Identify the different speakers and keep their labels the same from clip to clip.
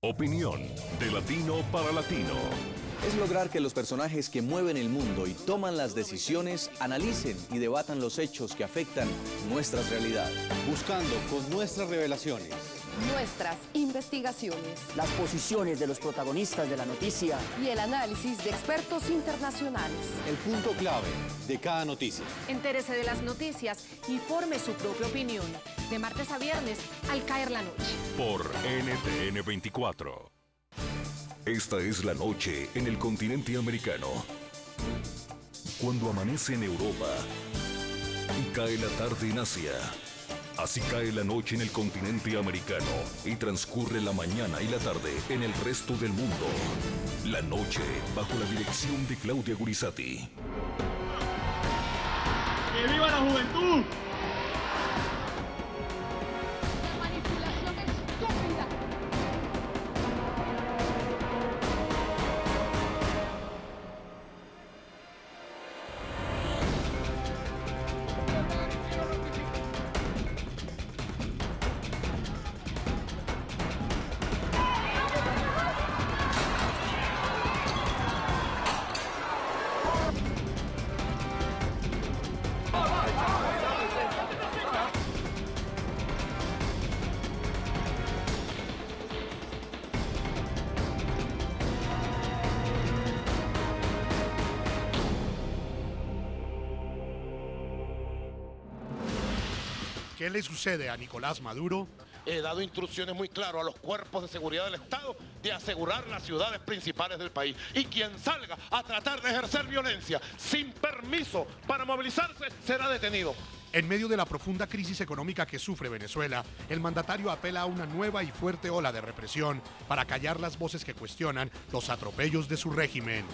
Speaker 1: Opinión de latino para latino.
Speaker 2: Es lograr que los personajes que mueven el mundo y toman las decisiones analicen y debatan los hechos que afectan nuestras realidades.
Speaker 3: Buscando con nuestras revelaciones,
Speaker 4: nuestras investigaciones,
Speaker 5: las posiciones de los protagonistas de la noticia
Speaker 4: y el análisis de expertos internacionales.
Speaker 3: el punto clave de cada noticia.
Speaker 6: Entérese de las noticias y forme su propia opinión. De martes a viernes, al caer la noche.
Speaker 1: Por NTN 24. Esta es la noche en el continente americano. Cuando amanece en Europa y cae la tarde en Asia. Así cae la noche en el continente americano y transcurre la mañana y la tarde en el resto del mundo. La noche bajo la dirección de Claudia Gurizati.
Speaker 7: ¡Que viva la juventud!
Speaker 8: La manipulación estúpida.
Speaker 9: ¿Qué le sucede a Nicolás Maduro?
Speaker 10: He dado instrucciones muy claras a los cuerpos de seguridad del Estado de asegurar las ciudades principales del país. Y quien salga a tratar de ejercer violencia sin permiso para movilizarse será detenido.
Speaker 9: En medio de la profunda crisis económica que sufre Venezuela, el mandatario apela a una nueva y fuerte ola de represión para callar las voces que cuestionan los atropellos de su régimen.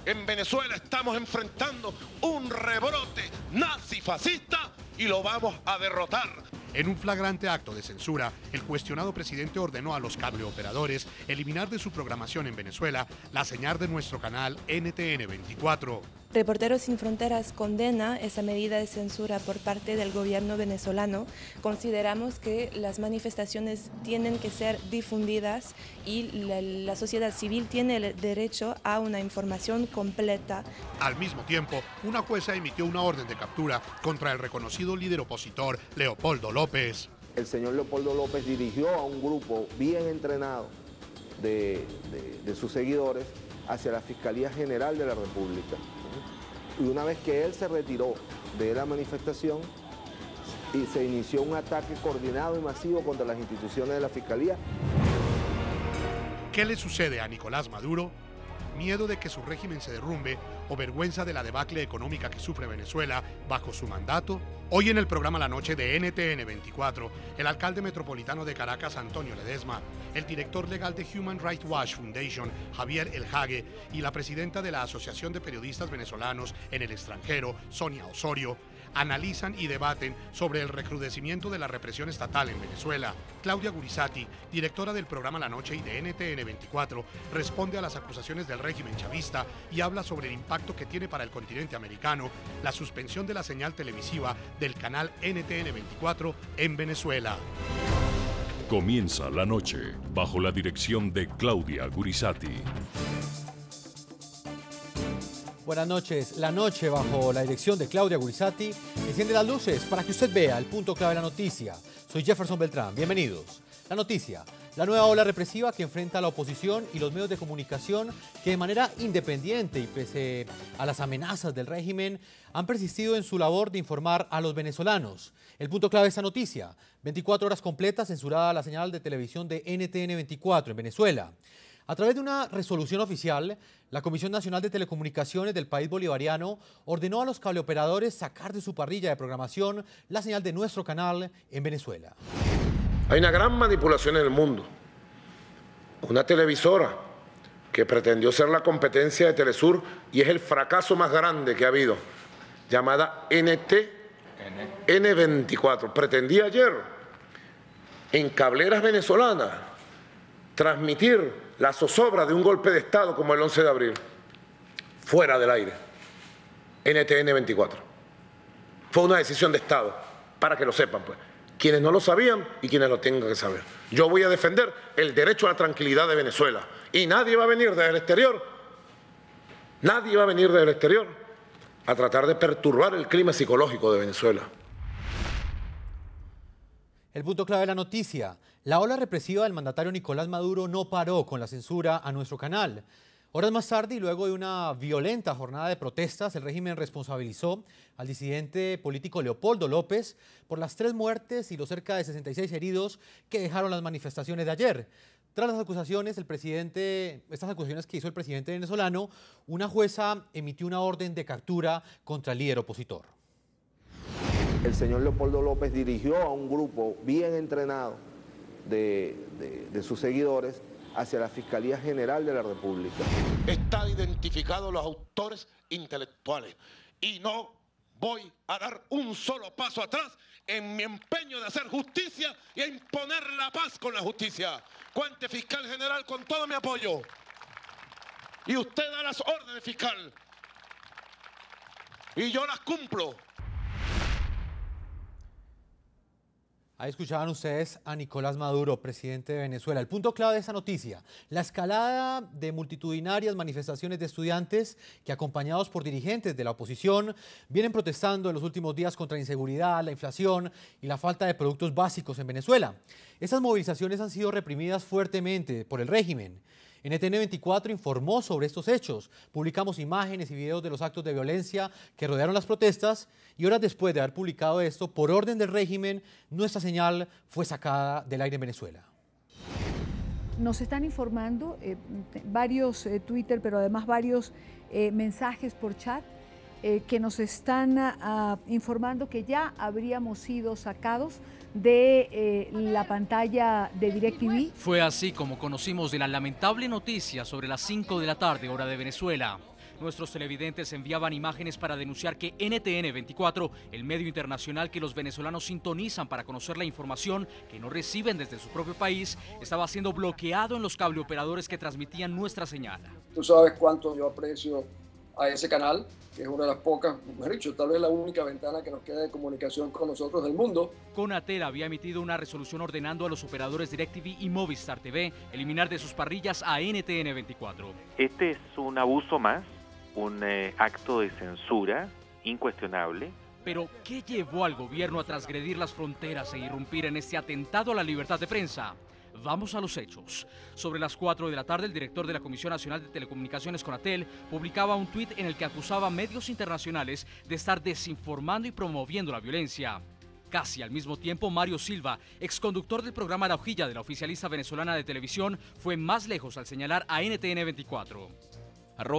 Speaker 10: En Venezuela estamos enfrentando un rebrote nazi-fascista y lo vamos a derrotar.
Speaker 9: En un flagrante acto de censura, el cuestionado presidente ordenó a los cableoperadores eliminar de su programación en Venezuela la señal de nuestro canal NTN 24.
Speaker 11: Reporteros Sin Fronteras condena esa medida de censura por parte del gobierno venezolano. Consideramos que las manifestaciones tienen que ser difundidas y la sociedad civil tiene el derecho a una información completa.
Speaker 9: Al mismo tiempo, una jueza emitió una orden de captura contra el reconocido líder opositor Leopoldo López.
Speaker 12: El señor Leopoldo López dirigió a un grupo bien entrenado de sus seguidores hacia la Fiscalía General de la República. Y una vez que él se retiró de la manifestación, y se inició un ataque coordinado y masivo contra las instituciones de la Fiscalía.
Speaker 9: ¿Qué le sucede a Nicolás Maduro? ¿Miedo de que su régimen se derrumbe o vergüenza de la debacle económica que sufre Venezuela bajo su mandato? Hoy en el programa La Noche de NTN 24, el alcalde metropolitano de Caracas, Antonio Ledesma, el director legal de Human Rights Watch Foundation, Javier El Hague, y la presidenta de la Asociación de Periodistas Venezolanos en el Extranjero, Sonia Osorio, analizan y debaten sobre el recrudecimiento de la represión estatal en Venezuela. Claudia Gurizati, directora del programa La Noche y de NTN 24, responde a las acusaciones del régimen chavista y habla sobre el impacto que tiene para el continente americano la suspensión de la señal televisiva del canal NTN 24 en Venezuela.
Speaker 1: Comienza la noche bajo la dirección de Claudia Gurizati.
Speaker 13: Buenas noches. La noche bajo la dirección de Claudia Gurizati enciende las luces para que usted vea el punto clave de la noticia. Soy Jefferson Beltrán. Bienvenidos. La noticia. La nueva ola represiva que enfrenta a la oposición y los medios de comunicación que de manera independiente y pese a las amenazas del régimen han persistido en su labor de informar a los venezolanos. El punto clave de esta noticia. 24 horas completas censurada la señal de televisión de NTN 24 en Venezuela. A través de una resolución oficial, la Comisión Nacional de Telecomunicaciones del país bolivariano ordenó a los cableoperadores sacar de su parrilla de programación la señal de nuestro canal en Venezuela.
Speaker 10: Hay una gran manipulación en el mundo. Una televisora que pretendió ser la competencia de Telesur y es el fracaso más grande que ha habido, llamada NTN24. Pretendía ayer en cableras venezolanas transmitir la zozobra de un golpe de Estado como el 11 de abril, fuera del aire, NTN 24. Fue una decisión de Estado, para que lo sepan, pues. quienes no lo sabían y quienes lo tengan que saber. Yo voy a defender el derecho a la tranquilidad de Venezuela y nadie va a venir desde el exterior, nadie va a venir desde el exterior a tratar de perturbar el clima psicológico de Venezuela.
Speaker 13: El punto clave de la noticia: la ola represiva del mandatario Nicolás Maduro no paró con la censura a nuestro canal. Horas más tarde y luego de una violenta jornada de protestas, el régimen responsabilizó al disidente político Leopoldo López por las 3 muertes y los cerca de 66 heridos que dejaron las manifestaciones de ayer. Tras las acusaciones, estas acusaciones que hizo el presidente venezolano, una jueza emitió una orden de captura contra el líder opositor.
Speaker 12: El señor Leopoldo López dirigió a un grupo bien entrenado de sus seguidores hacia la Fiscalía General de la República.
Speaker 10: Están identificados los autores intelectuales y no voy a dar un solo paso atrás en mi empeño de hacer justicia y a imponer la paz con la justicia. Cuente, fiscal general, con todo mi apoyo. Y usted da las órdenes, fiscal. Y yo las cumplo.
Speaker 13: Ahí escuchaban ustedes a Nicolás Maduro, presidente de Venezuela. El punto clave de esta noticia: la escalada de multitudinarias manifestaciones de estudiantes que, acompañados por dirigentes de la oposición, vienen protestando en los últimos días contra la inseguridad, la inflación y la falta de productos básicos en Venezuela. Estas movilizaciones han sido reprimidas fuertemente por el régimen. NTN 24 informó sobre estos hechos. Publicamos imágenes y videos de los actos de violencia que rodearon las protestas y horas después de haber publicado esto, por orden del régimen, nuestra señal fue sacada del aire en Venezuela.
Speaker 14: Nos están informando varios Twitter, pero además varios mensajes por chat que nos están informando que ya habríamos sido sacados de la pantalla de DirecTV.
Speaker 15: Fue así como conocimos de la lamentable noticia sobre las 5 de la tarde, hora de Venezuela. Nuestros televidentes enviaban imágenes para denunciar que NTN 24, el medio internacional que los venezolanos sintonizan para conocer la información que no reciben desde su propio país, estaba siendo bloqueado en los cableoperadores que transmitían nuestra señal.
Speaker 16: Tú sabes cuánto yo aprecio a ese canal, que es una de las pocas, mejor dicho, tal vez la única ventana que nos queda de comunicación con nosotros del mundo.
Speaker 15: Conatel había emitido una resolución ordenando a los operadores DirecTV y Movistar TV eliminar de sus parrillas a NTN 24.
Speaker 17: Este es un abuso más, un acto de censura incuestionable.
Speaker 15: Pero, ¿qué llevó al gobierno a transgredir las fronteras e irrumpir en este atentado a la libertad de prensa? Vamos a los hechos. Sobre las 4 de la tarde, el director de la Comisión Nacional de Telecomunicaciones, Conatel, publicaba un tuit en el que acusaba a medios internacionales de estar desinformando y promoviendo la violencia. Casi al mismo tiempo, Mario Silva, exconductor del programa La Hojilla de la oficialista venezolana de televisión, fue más lejos al señalar a NTN 24.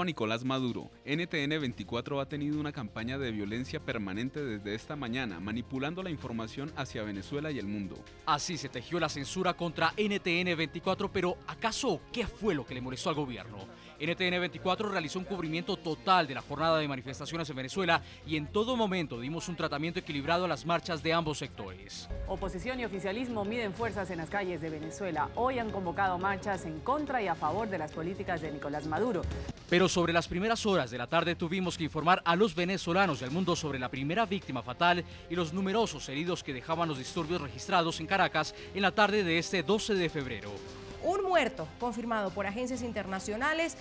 Speaker 18: @Nicolás Maduro. NTN 24 ha tenido una campaña de violencia permanente desde esta mañana, manipulando la información hacia Venezuela y el mundo.
Speaker 15: Así se tejió la censura contra NTN 24, pero ¿acaso qué fue lo que le molestó al gobierno? NTN 24 realizó un cubrimiento total de la jornada de manifestaciones en Venezuela y en todo momento dimos un tratamiento equilibrado a las marchas de ambos sectores.
Speaker 19: Oposición y oficialismo miden fuerzas en las calles de Venezuela. Hoy han convocado marchas en contra y a favor de las políticas de Nicolás Maduro.
Speaker 15: Pero sobre las primeras horas de la tarde tuvimos que informar a los venezolanos y al mundo sobre la primera víctima fatal y los numerosos heridos que dejaban los disturbios registrados en Caracas en la tarde de este 12 de febrero.
Speaker 20: Un muerto confirmado por agencias internacionales.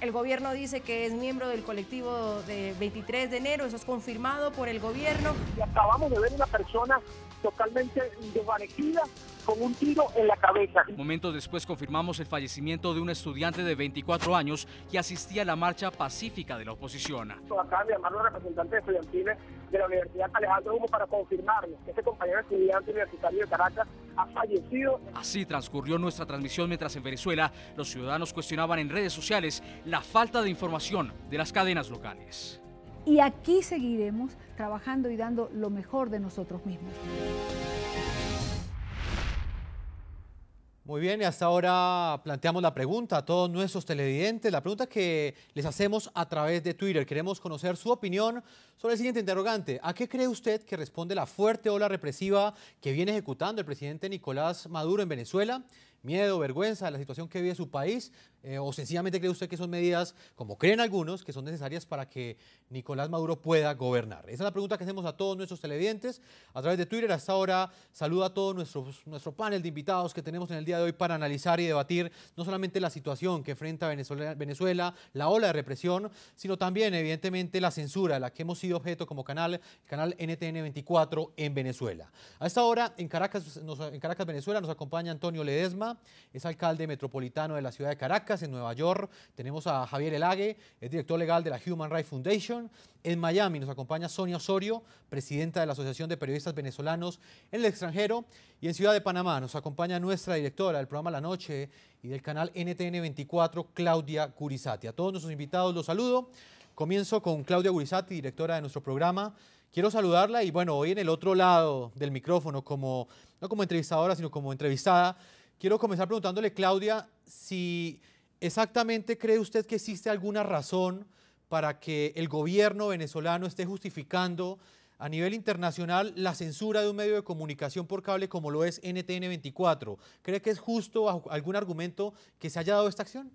Speaker 20: El gobierno dice que es miembro del colectivo de 23 de enero, eso es confirmado por el gobierno.
Speaker 21: Y acabamos de ver una persona totalmente desvanecida con un tiro en la cabeza.
Speaker 15: Momentos después confirmamos el fallecimiento de un estudiante de 24 años que asistía a la marcha pacífica de la oposición.
Speaker 21: Acaban de llamar a los representantes estudiantiles de la Universidad Alejandro Humo para confirmarnos que este compañero estudiante universitario de Caracas ha fallecido.
Speaker 15: Así transcurrió nuestra transmisión mientras en Venezuela los ciudadanos cuestionaban en redes sociales la falta de información de las cadenas locales.
Speaker 14: Y aquí seguiremos trabajando y dando lo mejor de nosotros mismos.
Speaker 13: Muy bien, y hasta ahora planteamos la pregunta a todos nuestros televidentes, la pregunta que les hacemos a través de Twitter. Queremos conocer su opinión sobre el siguiente interrogante. ¿A qué cree usted que responde la fuerte ola represiva que viene ejecutando el presidente Nicolás Maduro en Venezuela? miedo, vergüenza de la situación que vive su país? ¿O sencillamente cree usted que son medidas, como creen algunos, que son necesarias para que Nicolás Maduro pueda gobernar? Esa es la pregunta que hacemos a todos nuestros televidentes a través de Twitter. Hasta ahora saludo a todo nuestro panel de invitados que tenemos en el día de hoy para analizar y debatir no solamente la situación que enfrenta Venezuela, la ola de represión, sino también evidentemente la censura de la que hemos sido objeto como canal, el canal NTN 24 en Venezuela. A esta hora en Caracas, Venezuela, nos acompaña Antonio Ledesma, es alcalde metropolitano de la ciudad de Caracas. En Nueva York tenemos a Javier Elague, es director legal de la Human Rights Foundation. En Miami nos acompaña Sonia Osorio, presidenta de la Asociación de Periodistas Venezolanos en el extranjero. Y en Ciudad de Panamá nos acompaña nuestra directora del programa La Noche y del canal NTN 24, Claudia Gurizati. A todos nuestros invitados los saludo. Comienzo con Claudia Gurizati, directora de nuestro programa. Quiero saludarla y bueno, hoy en el otro lado del micrófono, no como entrevistadora, sino como entrevistada, quiero comenzar preguntándole, Claudia, si exactamente cree usted que existe alguna razón para que el gobierno venezolano esté justificando a nivel internacional la censura de un medio de comunicación por cable como lo es NTN 24. ¿Cree que es justo bajo algún argumento que se haya dado esta acción?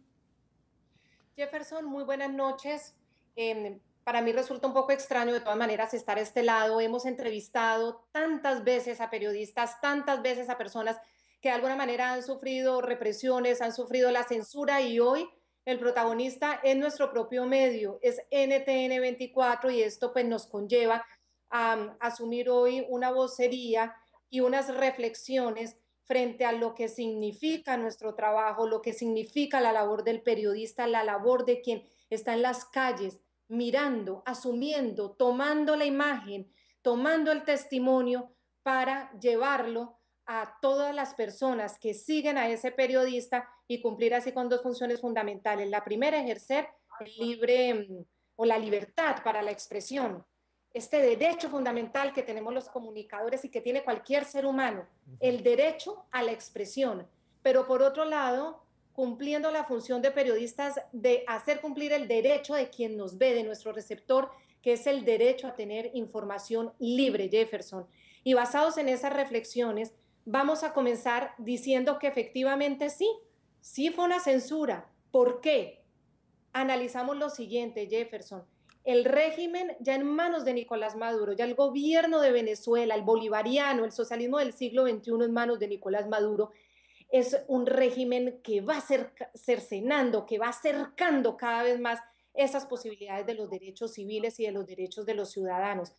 Speaker 20: Jefferson, muy buenas noches. Para mí resulta un poco extraño de todas maneras estar a este lado. Hemos entrevistado tantas veces a periodistas, tantas veces a personas que de alguna manera han sufrido represiones, han sufrido la censura, y hoy el protagonista es nuestro propio medio, es NTN 24, y esto pues nos conlleva a asumir hoy una vocería y unas reflexiones frente a lo que significa nuestro trabajo, lo que significa la labor del periodista, la labor de quien está en las calles, mirando, asumiendo, tomando la imagen, tomando el testimonio para llevarlo a todas las personas que siguen a ese periodista y cumplir así con dos funciones fundamentales. La primera, ejercer la libertad para la expresión, este derecho fundamental que tenemos los comunicadores y que tiene cualquier ser humano, el derecho a la expresión, pero por otro lado, cumpliendo la función de periodistas de hacer cumplir el derecho de quien nos ve, de nuestro receptor, que es el derecho a tener información libre, Jefferson. Y basados en esas reflexiones, vamos a comenzar diciendo que efectivamente sí fue una censura. ¿Por qué? Analizamos lo siguiente, Jefferson. El régimen ya en manos de Nicolás Maduro, ya el gobierno de Venezuela, el bolivariano, el socialismo del siglo XXI en manos de Nicolás Maduro, es un régimen que va cercenando, que va acercando cada vez más esas posibilidades de los derechos civiles y de los derechos de los ciudadanos.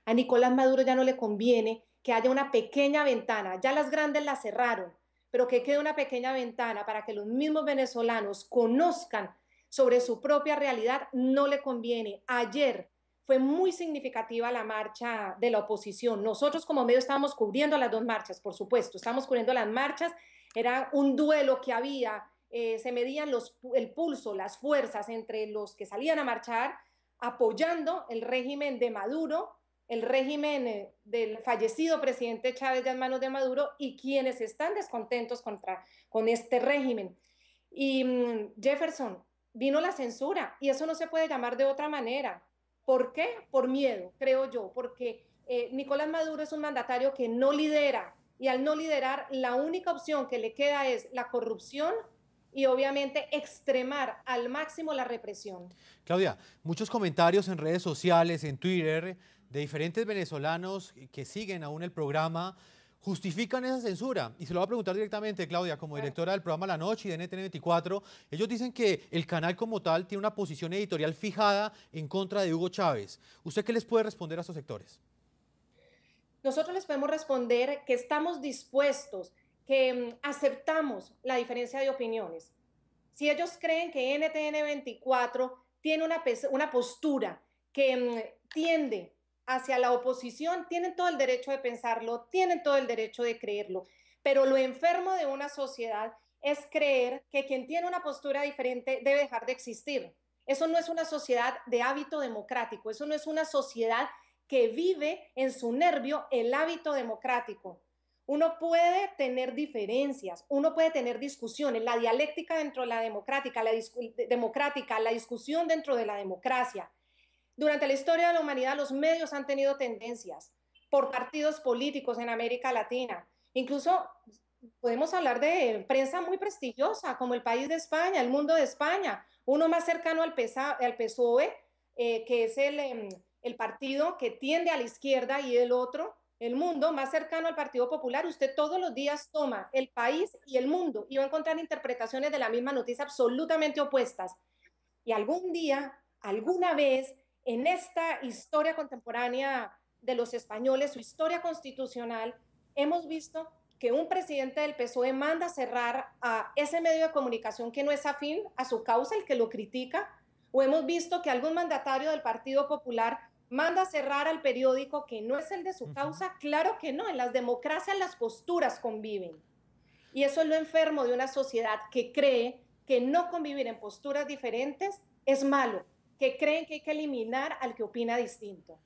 Speaker 20: A Nicolás Maduro ya no le conviene que haya una pequeña ventana, ya las grandes las cerraron, pero que quede una pequeña ventana para que los mismos venezolanos conozcan sobre su propia realidad, no le conviene. Ayer fue muy significativa la marcha de la oposición. Nosotros como medio estábamos cubriendo las dos marchas, por supuesto, estábamos cubriendo las marchas, era un duelo que había, se medían el pulso, las fuerzas entre los que salían a marchar apoyando el régimen de Maduro, el régimen del fallecido presidente Chávez ya en manos de Maduro, y quienes están descontentos con este régimen. Y Jefferson, vino la censura, y eso no se puede llamar de otra manera. ¿Por qué? Por miedo, creo yo, porque Nicolás Maduro es un mandatario que no lidera, y al no liderar, la única opción que le queda es la corrupción y obviamente extremar al máximo la represión.
Speaker 13: Claudia, muchos comentarios en redes sociales, en Twitter, de diferentes venezolanos que siguen aún el programa, justifican esa censura. Y se lo voy a preguntar directamente, Claudia, como directora del programa La Noche y de NTN 24. Ellos dicen que el canal como tal tiene una posición editorial fijada en contra de Hugo Chávez. ¿Usted qué les puede responder a estos sectores?
Speaker 20: Nosotros les podemos responder que estamos dispuestos, que aceptamos la diferencia de opiniones. Si ellos creen que NTN 24 tiene una postura que tiende hacia la oposición, tienen todo el derecho de pensarlo, tienen todo el derecho de creerlo, pero lo enfermo de una sociedad es creer que quien tiene una postura diferente debe dejar de existir. Eso no es una sociedad de hábito democrático, eso no es una sociedad que vive en su nervio el hábito democrático. Uno puede tener diferencias, uno puede tener discusiones, la dialéctica dentro de la democrática, la discusión dentro de la democracia. Durante la historia de la humanidad, los medios han tenido tendencias por partidos políticos en América Latina. Incluso podemos hablar de prensa muy prestigiosa, como El País de España, El Mundo de España, uno más cercano al PSOE, que es el partido que tiende a la izquierda, y el otro, El Mundo, más cercano al Partido Popular. Usted todos los días toma El País y El Mundo y va a encontrar interpretaciones de la misma noticia absolutamente opuestas. Y algún día, alguna vez, en esta historia contemporánea de los españoles, su historia constitucional, hemos visto que un presidente del PSOE manda cerrar a ese medio de comunicación que no es afín a su causa, el que lo critica, o hemos visto que algún mandatario del Partido Popular manda cerrar al periódico que no es el de su causa. Claro que no, en las democracias las posturas conviven. Y eso es lo enfermo de una sociedad que cree que no convivir en posturas diferentes es malo, que creen que hay que eliminar al que opina distinto.